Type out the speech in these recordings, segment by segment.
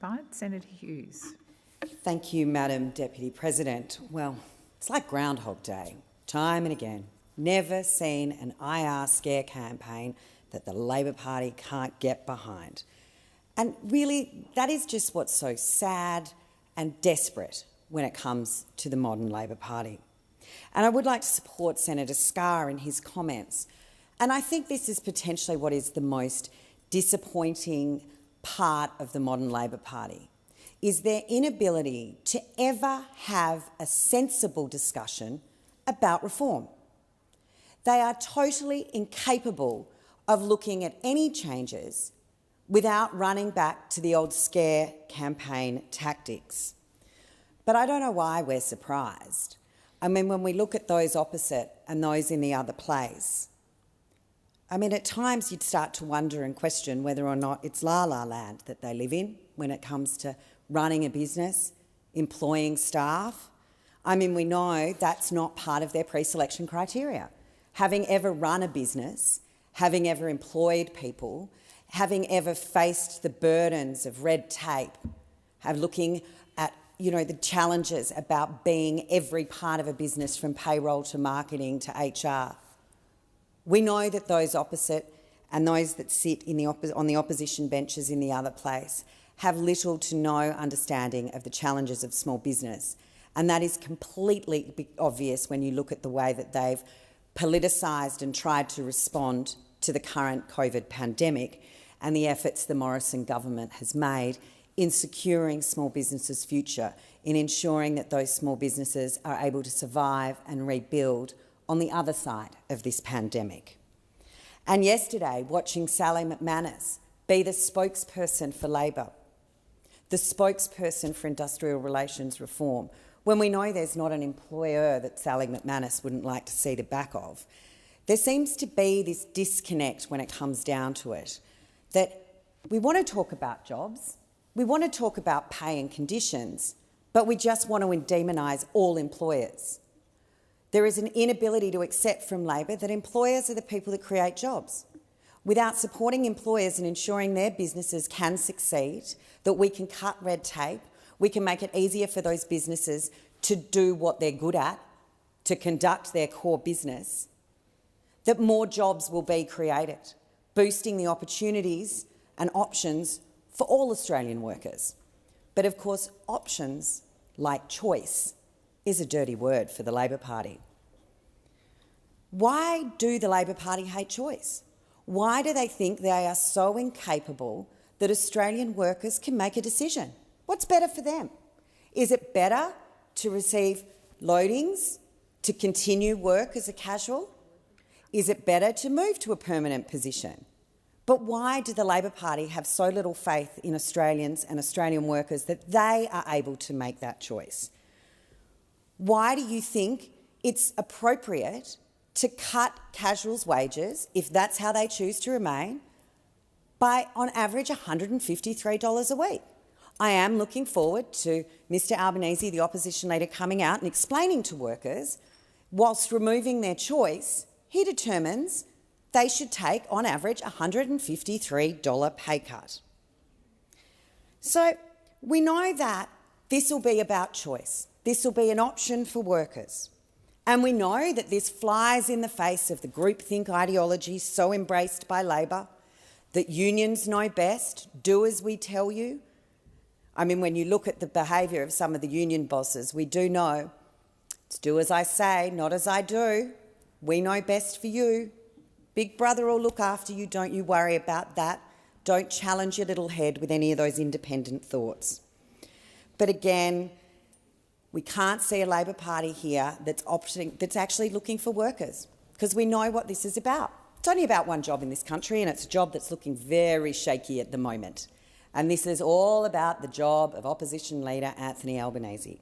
identified. Senator Hughes. Thank you, Madam Deputy President. Well, it's like Groundhog Day, time and again. Never seen an IR scare campaign that the Labor Party can't get behind. And really, that is just what's so sad and desperate when it comes to the modern Labor Party. And I would like to support Senator Scarr in his comments. And I think this is potentially what is the most disappointing part of the modern Labor Party, is their inability to ever have a sensible discussion about reform. They are totally incapable of looking at any changes without running back to the old scare campaign tactics. But I don't know why we're surprised. I mean, when we look at those opposite and those in the other place, I mean, at times you'd start to wonder and question whether or not it's la-la land that they live in when it comes to running a business, employing staff. I mean, we know that's not part of their preselection criteria. Having ever run a business, having ever employed people, having ever faced the burdens of red tape, looking at, the challenges about being every part of a business from payroll to marketing to HR. We know that those opposite and those that sit on the opposition benches in the other place have little to no understanding of the challenges of small business. And that is completely obvious when you look at the way that they've politicised and tried to respond to the current COVID pandemic and the efforts the Morrison government has made in securing small businesses' future, in ensuring that those small businesses are able to survive and rebuild on the other side of this pandemic. And yesterday, watching Sally McManus be the spokesperson for Labor, the spokesperson for industrial relations reform, when we know there's not an employer that Sally McManus wouldn't like to see the back of. There seems to be this disconnect when it comes down to it, that we want to talk about jobs, we want to talk about pay and conditions, but we just want to demonise all employers. There is an inability to accept from Labor that employers are the people that create jobs. Without supporting employers and ensuring their businesses can succeed, that we can cut red tape, we can make it easier for those businesses to do what they're good at, to conduct their core business, that more jobs will be created, boosting the opportunities and options for all Australian workers. But of course, options, like choice, is a dirty word for the Labor Party. Why do the Labor Party hate choice? Why do they think they are so incapable that Australian workers can make a decision? What's better for them? Is it better to receive loadings, to continue work as a casual? Is it better to move to a permanent position? But why do the Labor Party have so little faith in Australians and Australian workers that they are able to make that choice? Why do you think it's appropriate to cut casuals' wages, if that's how they choose to remain, by on average $153 a week? I am looking forward to Mr Albanese, the opposition leader, coming out and explaining to workers, whilst removing their choice, he determines they should take, on average, a $153 pay cut. So we know that this will be about choice. This will be an option for workers. And we know that this flies in the face of the groupthink ideology so embraced by Labor, that unions know best, do as we tell you. I mean, when you look at the behaviour of some of the union bosses, we do know it's do as I say, not as I do. We know best for you. Big Brother will look after you, don't you worry about that. Don't challenge your little head with any of those independent thoughts. But again, we can't see a Labor Party here that's actually looking for workers, because we know what this is about. It's only about one job in this country, and it's a job that's looking very shaky at the moment. And this is all about the job of opposition leader Anthony Albanese.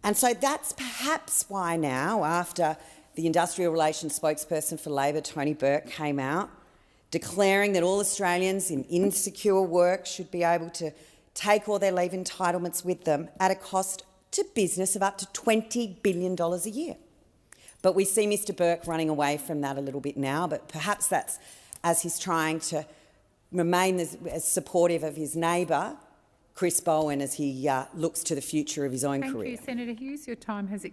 And so that's perhaps why now, after the industrial relations spokesperson for Labor, Tony Burke, came out declaring that all Australians in insecure work should be able to take all their leave entitlements with them at a cost to business of up to $20 billion a year. But we see Mr Burke running away from that a little bit now, but perhaps that's as he's trying to remain as supportive of his neighbour, Chris Bowen as he looks to the future of his own career. Thank you, Senator Hughes. Your time has